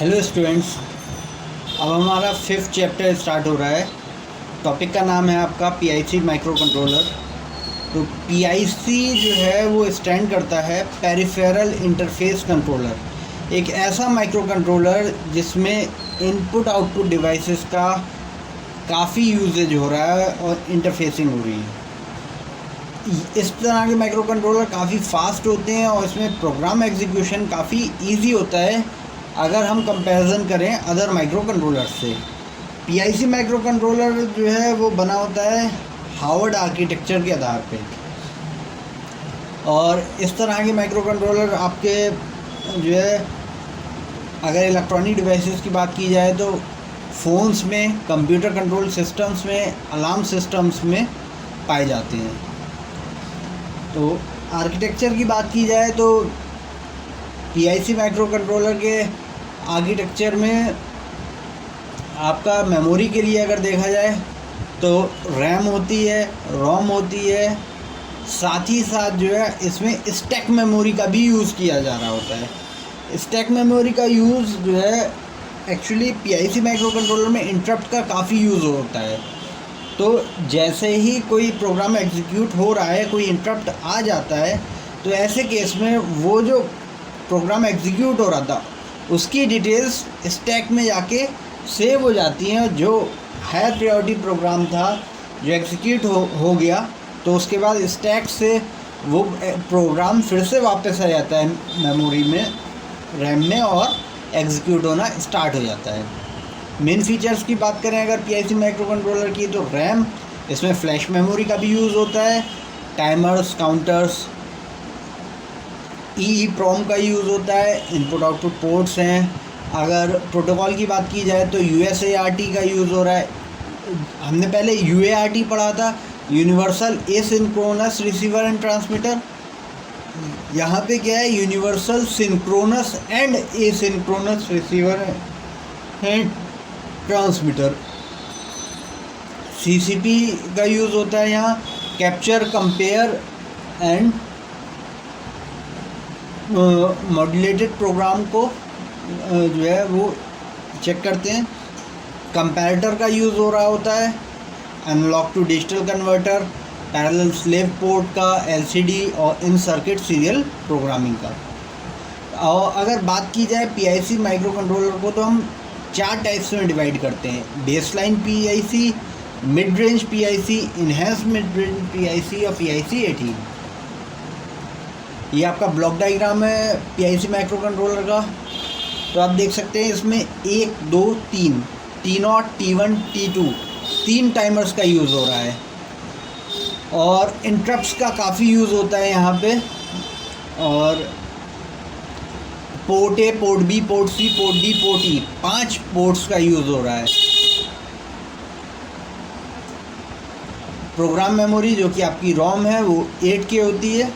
Hello students, अब हमारा 5th chapter start हो रहा है। टॉपिक का नाम है आपका पीआईसी माइक्रो कंट्रोलर। तो पीआईसी जो है वो स्टैंड करता है पेरिफेरल इंटरफेस कंट्रोलर। एक ऐसा माइक्रो कंट्रोलर जिसमें इनपुट आउटपुट डिवाइसेस का काफ़ी यूजेज हो रहा है और इंटरफेसिंग हो रही है। इस तरह के माइक्रो कंट्रोलर काफ़ी फास्ट होते हैं और इसमें प्रोग्राम एग्जीक्यूशन काफ़ी इजी होता है अगर हम कंपैरिजन करें अदर माइक्रो कंट्रोलर से। पीआईसी माइक्रो कंट्रोलर जो है वो बना होता है हार्वर्ड आर्किटेक्चर के आधार पे, और इस तरह के माइक्रो कंट्रोलर आपके जो है अगर इलेक्ट्रॉनिक डिवाइसेस की बात की जाए तो फ़ोन्स में, कंप्यूटर कंट्रोल सिस्टम्स में, अलार्म सिस्टम्स में पाए जाते हैं। तो आर्किटेक्चर की बात की जाए तो पीआईसी माइक्रो कंट्रोलर के आर्किटेक्चर में आपका मेमोरी के लिए अगर देखा जाए तो रैम होती है, रोम होती है, साथ ही साथ जो है इसमें स्टैक मेमोरी का भी यूज़ किया जा रहा होता है। स्टैक मेमोरी का यूज़ जो है एक्चुअली पीआईसी माइक्रो कंट्रोलर में इंटरप्ट का काफ़ी यूज़ होता है। तो जैसे ही कोई प्रोग्राम एग्जीक्यूट हो रहा है, कोई इंटरप्ट आ जाता है, तो ऐसे केस में वो जो प्रोग्राम एग्जीक्यूट हो रहा था उसकी डिटेल्स स्टैक में जाके सेव हो जाती हैं, और जो हायर प्रायोरिटी प्रोग्राम था जो एग्जीक्यूट हो गया तो उसके बाद स्टैक से वो प्रोग्राम फिर से वापस आ जाता है मेमोरी में, रैम में, और एग्जीक्यूट होना स्टार्ट हो जाता है। मेन फीचर्स की बात करें अगर पीआईसी माइक्रो कंट्रोलर की, तो रैम, इसमें फ्लैश मेमोरी का भी यूज़ होता है, टाइमर्स, काउंटर्स, EEPROM का यूज़ होता है, इनपुट आउटपुट पोर्ट्स हैं। अगर प्रोटोकॉल की बात की जाए तो UART का यूज़ हो रहा है। हमने पहले UART पढ़ा था, universal asynchronous receiver and transmitter. यहाँ पे क्या है, universal synchronous and asynchronous receiver and transmitter. CCP का यूज़ होता है यहाँ, capture, compare and modulated program को जो है वो चेक करते हैं। कंपैरेटर का यूज़ हो रहा होता है, analog to digital converter, parallel slave port का, LCD और इन सर्किट सीरियल प्रोग्रामिंग का। और अगर बात की जाए पीआईसी माइक्रो कंट्रोलर को तो हम 4 टाइप्स में डिवाइड करते हैं: baseline PIC, mid range PIC, enhance mid range PIC और पीआईसी 18। ये आपका ब्लॉक डायग्राम है पीआईसी माइक्रो कंट्रोलर का। तो आप देख सकते हैं इसमें 1, 2, 3, T0, T1, T2 3 टाइमर्स का यूज़ हो रहा है, और इंटरप्ट्स का काफ़ी यूज़ होता है यहाँ पे। और port A, port B, port C, port D, port E, 5 ports का यूज़ हो रहा है। प्रोग्राम मेमोरी जो कि आपकी रोम है वो 8K होती है।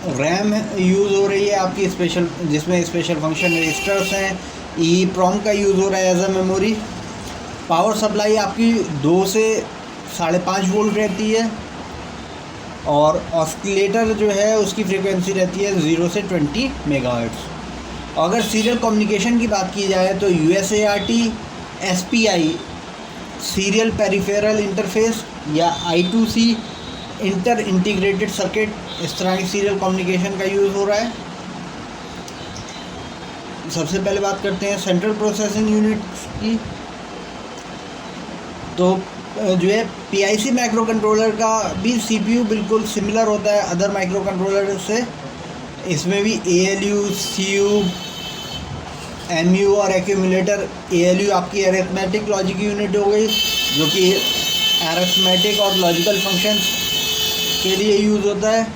रैम यूज़ हो रही है आपकी स्पेशल, जिसमें स्पेशल फंक्शन रजिस्टर्स हैं। EEPROM का यूज़ हो रहा है as a memory. Power supply आपकी 2 से 5.5 वोल्ट रहती है, और ऑसिलेटर जो है उसकी फ्रीक्वेंसी रहती है 0 से 20 मेगाहर्ट्ज़। अगर सीरियल कम्युनिकेशन की बात की जाए तो UART, SPI serial peripheral interface, या I2C इंटर इंटीग्रेटेड सर्किट, इस तरह की सीरियल कम्युनिकेशन का यूज़ हो रहा है। सबसे पहले बात करते हैं सेंट्रल प्रोसेसिंग यूनिट की। तो जो है पीआईसी माइक्रो कंट्रोलर का भी CPU बिल्कुल सिमिलर होता है अदर माइक्रो कंट्रोलर से। इसमें भी ALU, CU, MU और एक्यूमुलेटर। ALU आपकी अरिथमेटिक लॉजिक यूनिट हो गई, जो कि अरिथमेटिक और लॉजिकल फंक्शंस के लिए यूज़ होता है।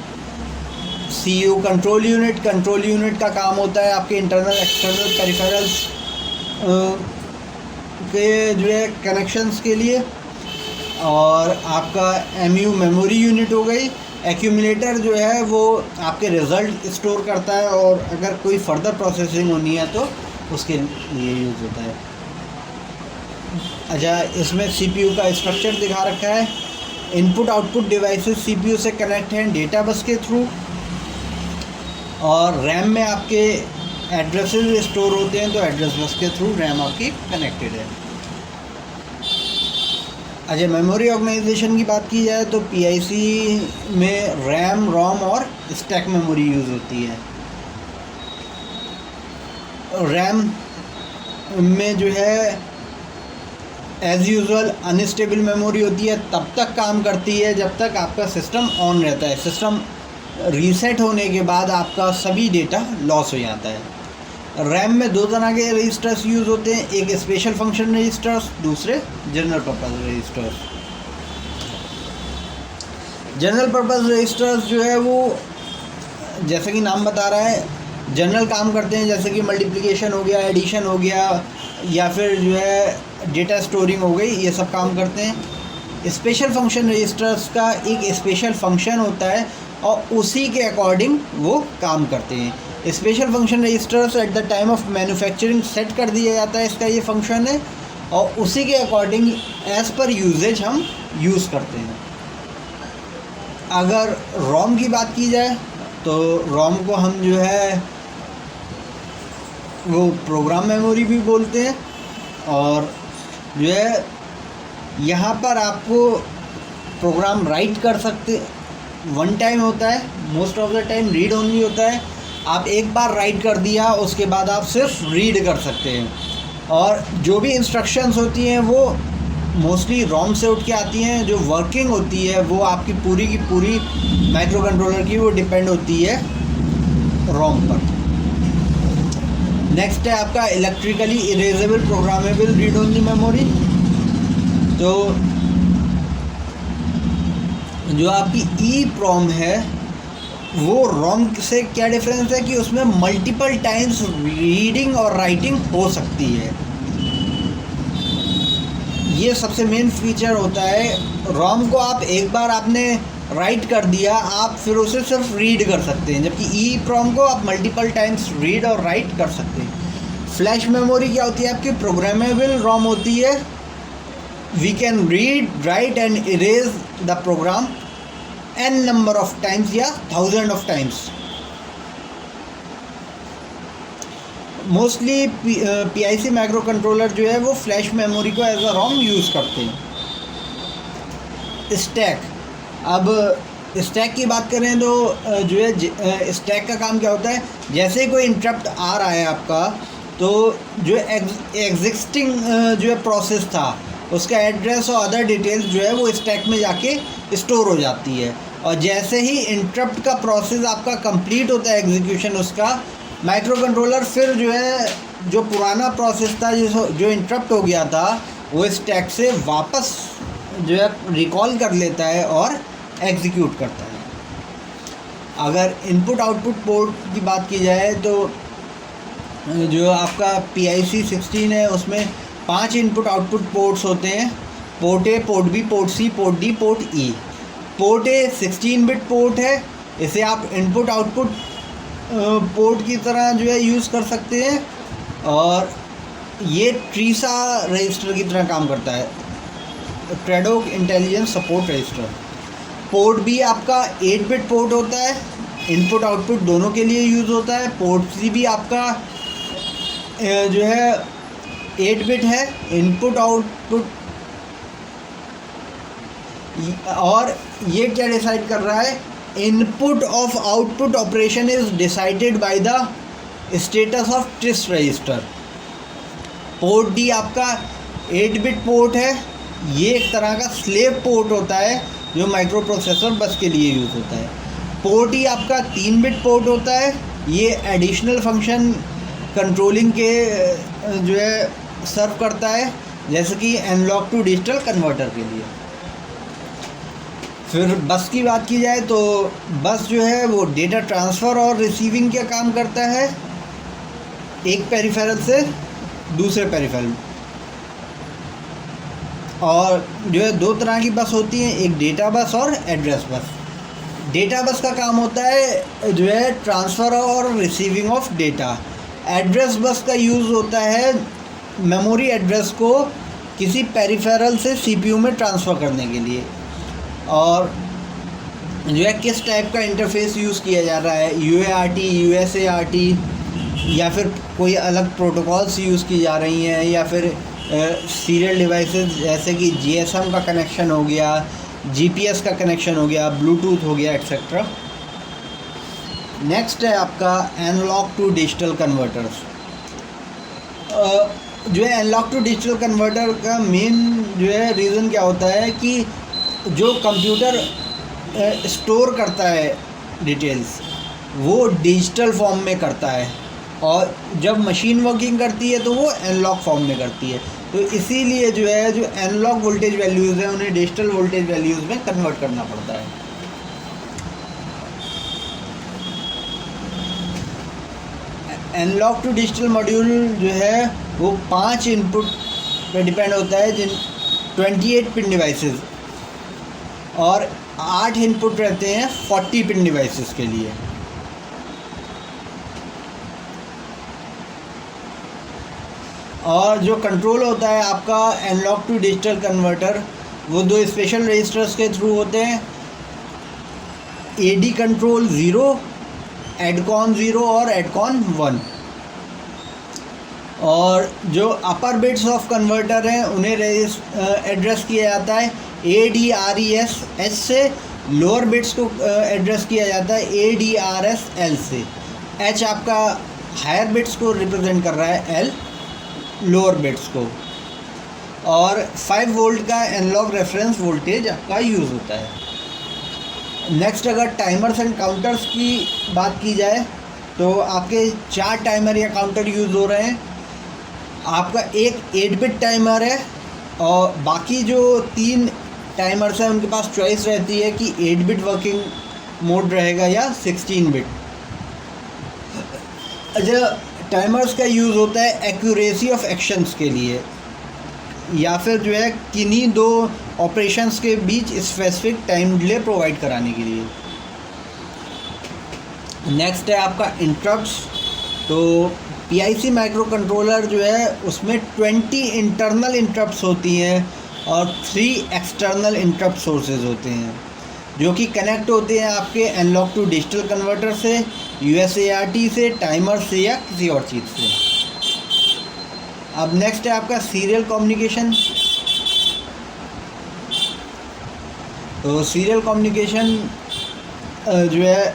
CU control unit, control unit का काम होता है आपके इंटरनल एक्सटर्नल पेरिफेरल्स के जो है कनेक्शंस के लिए। और आपका MU मेमोरी यूनिट हो गई। एक्यूमुलेटर जो है वो आपके रिज़ल्ट स्टोर करता है, और अगर कोई फर्दर प्रोसेसिंग होनी है तो उसके लिए यूज़ होता है। अच्छा, इसमें CPU का स्ट्रक्चर दिखा रखा है। इनपुट आउटपुट डिवाइसेस CPU से कनेक्ट हैं डेटा बस के थ्रू, और रैम में आपके एड्रेसेस स्टोर होते हैं, तो एड्रेस बस के थ्रू रैम आपकी कनेक्टेड है। अच्छा, मेमोरी ऑर्गेनाइजेशन की बात की जाए तो पीआईसी में रैम, रोम और स्टैक मेमोरी यूज़ होती है। रैम में जो है एज़ यूजुअल अनस्टेबल मेमोरी होती है, तब तक काम करती है जब तक आपका सिस्टम ऑन रहता है। सिस्टम रीसेट होने के बाद आपका सभी डेटा लॉस हो जाता है। रैम में दो तरह के रजिस्टर्स यूज़ होते हैं, एक स्पेशल फंक्शन रजिस्टर्स, दूसरे general purpose registers. General purpose registers जो है वो जैसे कि नाम बता रहा है जनरल काम करते हैं, जैसे कि मल्टीप्लिकेशन हो गया, एडिशन हो गया, या फिर जो है डेटा स्टोरिंग हो गई, ये सब काम करते हैं। स्पेशल फंक्शन रजिस्टर्स का एक स्पेशल फंक्शन होता है और उसी के अकॉर्डिंग वो काम करते हैं। Special function registers at the time of manufacturing set कर दिया जाता है, इसका ये फंक्शन है, और उसी के अकॉर्डिंग एज़ पर यूजेज हम यूज़ करते हैं। अगर रोम की बात की जाए तो रोम को हम जो है वो प्रोग्राम मेमोरी भी बोलते हैं, और जो है यहाँ पर आपको प्रोग्राम राइट कर सकते, वन टाइम होता है, most of the time read only होता है। आप एक बार राइट कर दिया, उसके बाद आप सिर्फ रीड कर सकते हैं, और जो भी इंस्ट्रक्शंस होती हैं वो मोस्टली रोम से उठ के आती हैं। जो वर्किंग होती है वो आपकी पूरी की पूरी माइक्रो कंट्रोलर की वो डिपेंड होती है रोम पर। नेक्स्ट है आपका electrically erasable programmable read only memory. तो जो आपकी ई प्रोम है वो रोम से क्या डिफरेंस है कि उसमें मल्टीपल टाइम्स रीडिंग और राइटिंग हो सकती है, ये सबसे मेन फीचर होता है। रोम को आप एक बार आपने राइट कर दिया, आप फिर उसे सिर्फ रीड कर सकते हैं, जबकि ई प्रोम को आप मल्टीपल टाइम्स रीड और राइट कर सकते हैं। फ्लैश मेमोरी क्या होती है आपकी? प्रोग्रामेबल रोम होती है। We can read, write and erase the program n number of times या 1000 of times. Mostly PIC micro controller जो है वो फ्लैश मेमोरी को एज अ रोम यूज़ करते हैं। स्टैक, अब स्टैक की बात करें तो जो है स्टैक का काम क्या होता है, जैसे कोई इंटरप्ट आ रहा है आपका, तो जो एग्जिस्टिंग जो है प्रोसेस था उसका एड्रेस और अदर डिटेल्स जो है वो स्टैक में जाके स्टोर हो जाती है, और जैसे ही इंटरप्ट का प्रोसेस आपका कंप्लीट होता है एग्जीक्यूशन उसका, माइक्रो कंट्रोलर फिर जो है जो पुराना प्रोसेस था जो इंटरप्ट हो गया था वो स्टैक से वापस जो है रिकॉल कर लेता है और एग्जीक्यूट करता है। अगर इनपुट आउटपुट पोर्ट की बात की जाए तो जो आपका PIC 16 है उसमें 5 इनपुट आउटपुट पोर्ट्स होते हैं, port A, port B, port C, port D, port E. Port A 16 bit port है, इसे आप इनपुट आउटपुट पोर्ट की तरह जो है यूज़ कर सकते हैं, और ये ट्रीसा रजिस्टर की तरह काम करता है, ट्रेडोक intelligence support register. Port B आपका 8 बिट पोर्ट होता है, इनपुट आउटपुट दोनों के लिए यूज़ होता है। पोर्ट सी भी आपका जो है 8 बिट है, इनपुट आउटपुट, और ये क्या डिसाइड कर रहा है, input of output operation is decided by the status of TRIS register. Port D आपका 8 बिट पोर्ट है, ये एक तरह का स्लेव पोर्ट होता है जो माइक्रो प्रोसेसर बस के लिए यूज़ होता है। पोर्ट ई आपका 3 बिट पोर्ट होता है, ये एडिशनल फंक्शन कंट्रोलिंग के जो है सर्व करता है, जैसे कि एनालॉग टू डिजिटल कन्वर्टर के लिए। फिर बस की बात की जाए तो बस जो है वो डेटा ट्रांसफ़र और रिसीविंग का काम करता है एक पेरिफेरल से दूसरे पेरिफेरल, और जो है 2 तरह की बस होती हैं, एक डेटा बस और एड्रेस बस। डेटा बस का काम होता है जो है ट्रांसफ़र और receiving of data. Address bus का यूज़ होता है मेमोरी एड्रेस को किसी पेरिफेरल से CPU में ट्रांसफ़र करने के लिए, और जो है किस टाइप का इंटरफेस यूज़ किया जा रहा है, UART, USART, या फिर कोई अलग प्रोटोकॉल्स यूज़ की जा रही हैं, या फिर सीरियल डिवाइसेस जैसे कि जीएसएम का कनेक्शन हो गया, जीपीएस का कनेक्शन हो गया, ब्लूटूथ हो गया, एक्सेट्रा। नेक्स्ट है आपका एनालॉग टू डिजिटल कन्वर्टर्स। जो है एनालॉग टू डिजिटल कन्वर्टर का मेन जो है रीज़न क्या होता है कि जो कंप्यूटर स्टोर करता है डिटेल्स, वो डिजिटल फॉर्म में करता है, और जब मशीन वर्किंग करती है तो वो एनालॉग फॉर्म में करती है। तो इसीलिए जो है जो एनालॉग वोल्टेज वैल्यूज़ हैं उन्हें डिजिटल वोल्टेज वैल्यूज़ में कन्वर्ट करना पड़ता है। एनालॉग टू डिजिटल मॉड्यूल जो है वो 5 इनपुट पे डिपेंड होता है, जिन 28 पिन डिवाइसेस, और 8 इनपुट रहते हैं 40 पिन डिवाइसेस के लिए। और जो कंट्रोल होता है आपका एनालॉग टू डिजिटल कन्वर्टर, वो 2 स्पेशल रजिस्टर्स के थ्रू होते हैं, एडी कंट्रोल 0, एडकॉन 0 और एडकॉन 1। और जो अपर बिट्स ऑफ कन्वर्टर हैं उन्हें एड्रेस किया जाता है ADRES H से, लोअर बिट्स को एड्रेस किया जाता है ADRS L से। H आपका हायर बिट्स को रिप्रेजेंट कर रहा है, L लोअर बिट्स को, और 5 वोल्ट का एनालॉग रेफरेंस वोल्टेज आपका यूज़ होता है। नेक्स्ट अगर टाइमर्स एंड काउंटर्स की बात की जाए तो आपके 4 टाइमर या काउंटर यूज़ हो रहे हैं। आपका एक 8 बिट टाइमर है, और बाकी जो 3 टाइमर्स हैं उनके पास चॉइस रहती है कि 8 बिट वर्किंग मोड रहेगा या 16 बिट। अच्छा, टाइमर्स का यूज़ होता है एक्यूरेसी ऑफ एक्शंस के लिए, या फिर जो है किन्हीं 2 ऑपरेशंस के बीच स्पेसिफिक टाइम डिले प्रोवाइड कराने के लिए। नेक्स्ट है आपका इंटरप्ट्स। तो PIC माइक्रो कंट्रोलर जो है उसमें 20 इंटरनल इंटरप्ट्स होती हैं और 3 एक्सटर्नल इंटरप्ट सोर्सेज होते हैं, जो कि कनेक्ट होते हैं आपके एनालॉग टू डिजिटल कन्वर्टर से, USART से, टाइमर से या किसी और चीज़ से। अब नेक्स्ट है आपका सीरियल कम्युनिकेशन। तो सीरियल कम्युनिकेशन जो है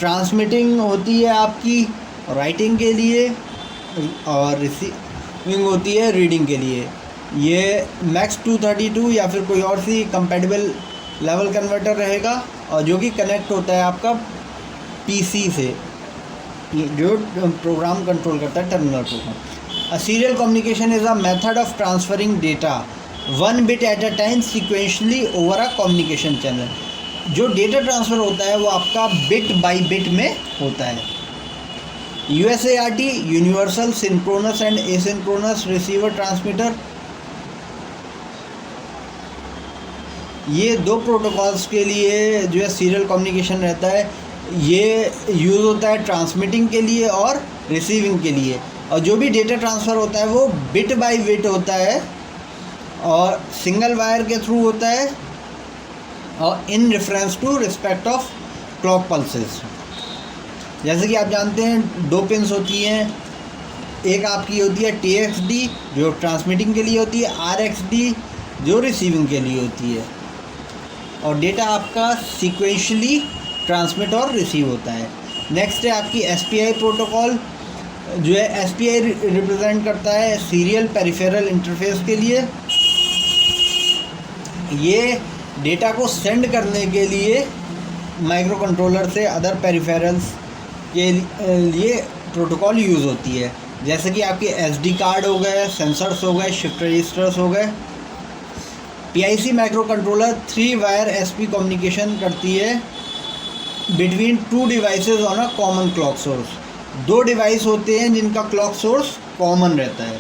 ट्रांसमिटिंग होती है आपकी राइटिंग के लिए, और रिसीविंग होती है रीडिंग के लिए। ये मैक्स 232 या फिर कोई और सी कंपैटिबल लेवल कन्वर्टर रहेगा, और जो कि कनेक्ट होता है आपका PC से, जो प्रोग्राम कंट्रोल करता है, terminal program. Serial communication is a method of transferring data 1 bit at a time sequentially over a communication channel. जो डेटा ट्रांसफ़र होता है वो आपका बिट बाय बिट में होता है। USART universal synchronous and asynchronous receiver transmitter, ये 2 protocols के लिए जो है सीरियल कम्युनिकेशन रहता है। ये यूज़ होता है ट्रांसमिटिंग के लिए और रिसीविंग के लिए, और जो भी डेटा ट्रांसफ़र होता है वो बिट बाय बिट होता है और सिंगल वायर के थ्रू होता है, और in reference to respect of clock pulses. जैसे कि आप जानते हैं 2 पिन्स होती हैं, एक आपकी होती है TXD जो ट्रांसमिटिंग के लिए होती है, RXD जो रिसीविंग के लिए होती है, और डेटा आपका सीक्वेंशली ट्रांसमिट और रिसीव होता है। नेक्स्ट है आपकी SPI प्रोटोकॉल, जो है SPI रिप्रेजेंट करता है सीरियल पेरिफेरल इंटरफेस के लिए। ये डेटा को सेंड करने के लिए माइक्रो कंट्रोलर से अदर पेरिफेरल्स के लिए प्रोटोकॉल यूज़ होती है, जैसे कि आपके SD कार्ड हो गए, सेंसर्स हो गए, शिफ्ट रजिस्टर्स हो गए। PIC micro controller 3 wire SP communication करती है between 2 devices on a common clock source. 2 device होते हैं जिनका क्लॉक सोर्स कॉमन रहता है।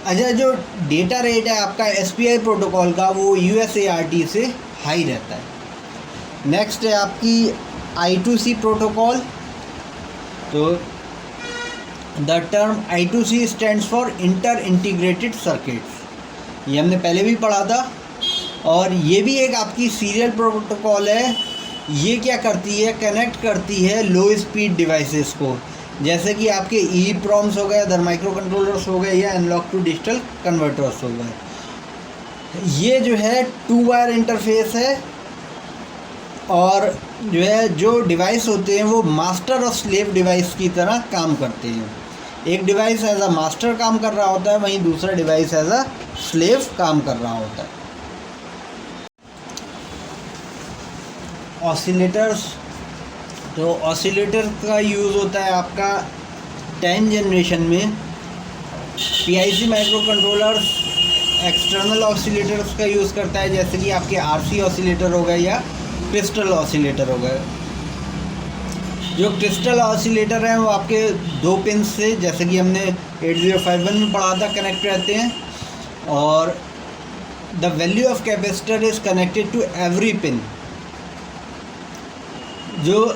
अच्छा, जो डेटा रेट है आपका SPI प्रोटोकॉल का वो USART से हाई रहता है। नेक्स्ट है आपकी I2C प्रोटोकॉल। तो the term I2C stands for inter integrated circuits, ये हमने पहले भी पढ़ा था, और ये भी एक आपकी सीरियल प्रोटोकॉल है। ये क्या करती है, कनेक्ट करती है लो स्पीड डिवाइसेस को। जैसे कि आपके ई प्रॉम्स हो गए, अदर माइक्रो कंट्रोलर्स हो गए, या एनालॉग टू डिजिटल कन्वर्टर्स हो गए। ये जो है 2 वायर इंटरफेस है, और जो है जो डिवाइस होते हैं वो मास्टर और स्लेव डिवाइस की तरह काम करते हैं। एक डिवाइस एज अ मास्टर काम कर रहा होता है, वहीं दूसरा डिवाइस एज अ स्लेव काम कर रहा होता है। ऑसिलेटर्स, तो ऑसिलेटर का यूज़ होता है आपका 10 जनरेशन में। PIC micro controllers external oscillators का यूज़ करता है, जैसे कि आपके आरसी ऑसिलेटर हो गए या क्रिस्टल ऑसिलेटर हो गए। जो क्रिस्टल ऑसिलेटर हैं वो आपके 2 पिन से, जैसे कि हमने 8051 में पढ़ा था, कनेक्ट रहते हैं, और the value of capacitor is connected to every pin. जो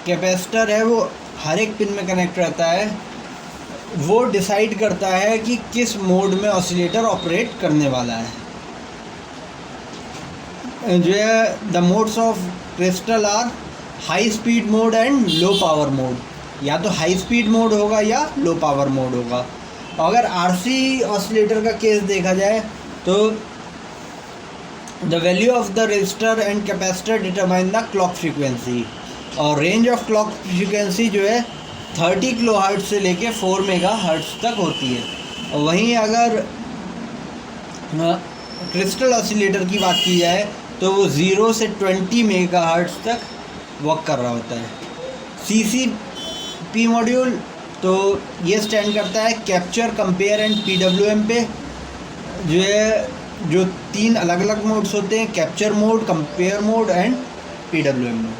कैपेसिटर है वो हर एक पिन में कनेक्ट रहता है। वो डिसाइड करता है कि किस मोड में ऑसिलेटर ऑपरेट करने वाला है। जो है the modes of crystal are high speed mode and low power mode. या तो हाई स्पीड मोड होगा या लो पावर मोड होगा। अगर आरसी ऑसिलेटर का केस देखा जाए तो the value of the register and capacitor determine the clock frequency, और रेंज ऑफ क्लॉक फ्रीक्वेंसी जो है 30 किलो हर्ट्ज से लेके 4 मेगा हर्ट्ज तक होती है। और वहीं अगर क्रिस्टल ऑसिलेटर की बात की जाए तो वो 0 से 20 मेगा हर्ट्ज तक वर्क कर रहा होता है। CCP मॉड्यूल, तो ये स्टैंड करता है कैप्चर, कंपेयर एंड PWM पे। जो है जो 3 अलग अलग मोड्स होते हैं, capture mode, compare mode and PWM mode.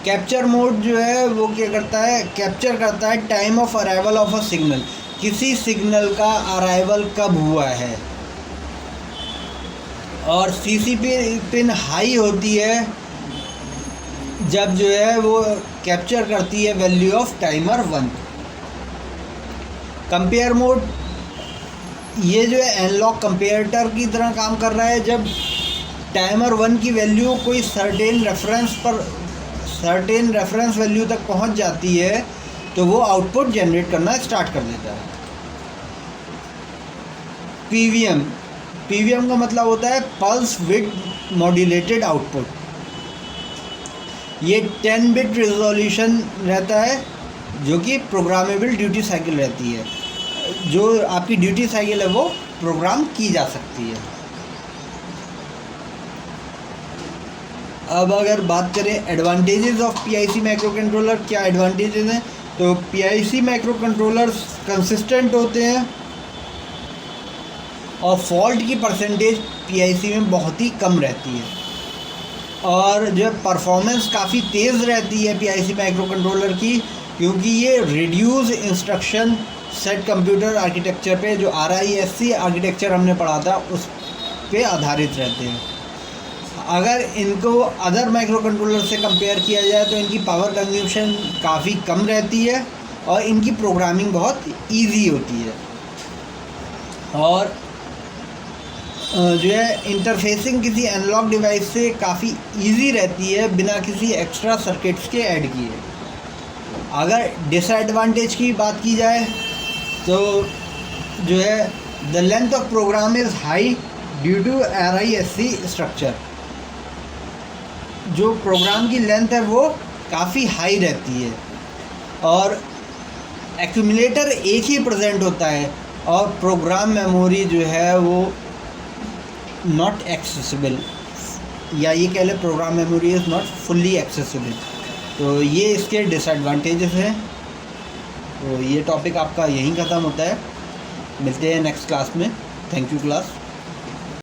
Capture mode जो है वो क्या करता है, कैप्चर करता है time of arrival of a signal, किसी सिग्नल का अराइवल कब हुआ है। और CCP पिन हाई होती है जब जो है वो कैप्चर करती है value off timer 1। Compare mode, ये जो है एनालॉग कंपेरेटर की तरह काम कर रहा है। जब टाइमर 1 की वैल्यू कोई सर्टेन रेफरेंस वैल्यू तक पहुंच जाती है तो वो आउटपुट जनरेट करना स्टार्ट कर देता है। PWM का मतलब होता है पल्स विड्थ मॉड्यूलेटेड आउटपुट। ये 10 बिट रिजोल्यूशन रहता है, जो कि प्रोग्रामेबल ड्यूटी साइकिल रहती है। जो आपकी ड्यूटी साइकिल है वो प्रोग्राम की जा सकती है। अब अगर बात करें advantages of PIC micro controller, क्या एडवांटेजेस हैं, तो PIC माइक्रो कंट्रोलर्स कंसिस्टेंट होते हैं और फॉल्ट की परसेंटेज PIC में बहुत ही कम रहती है। और जो परफॉर्मेंस काफ़ी तेज़ रहती है PIC माइक्रो कंट्रोलर की, क्योंकि ये reduce instruction set computer architecture पे, जो RISC आर्किटेक्चर हमने पढ़ा था, उस पे आधारित रहते हैं। अगर इनको अदर माइक्रो कंट्रोलर से कंपेयर किया जाए तो इनकी पावर कंज्यूमशन काफ़ी कम रहती है और इनकी प्रोग्रामिंग बहुत इजी होती है। और जो है इंटरफेसिंग किसी एनालॉग डिवाइस से काफ़ी इजी रहती है बिना किसी एक्स्ट्रा सर्किट्स के ऐड किए। अगर डिसएडवांटेज की बात की जाए तो जो है the length of program is high due to RISC structure. जो प्रोग्राम की लेंथ है वो काफ़ी हाई रहती है और एक्यूमुलेटर एक ही प्रेजेंट होता है, और प्रोग्राम मेमोरी जो है वो नॉट एक्सेसिबल, या ये कह लें program memory is not fully accessible. तो ये इसके डिसएडवांटेजेस हैं। तो ये टॉपिक आपका यहीं ख़त्म होता है। मिलते हैं नेक्स्ट क्लास में। Thank you class.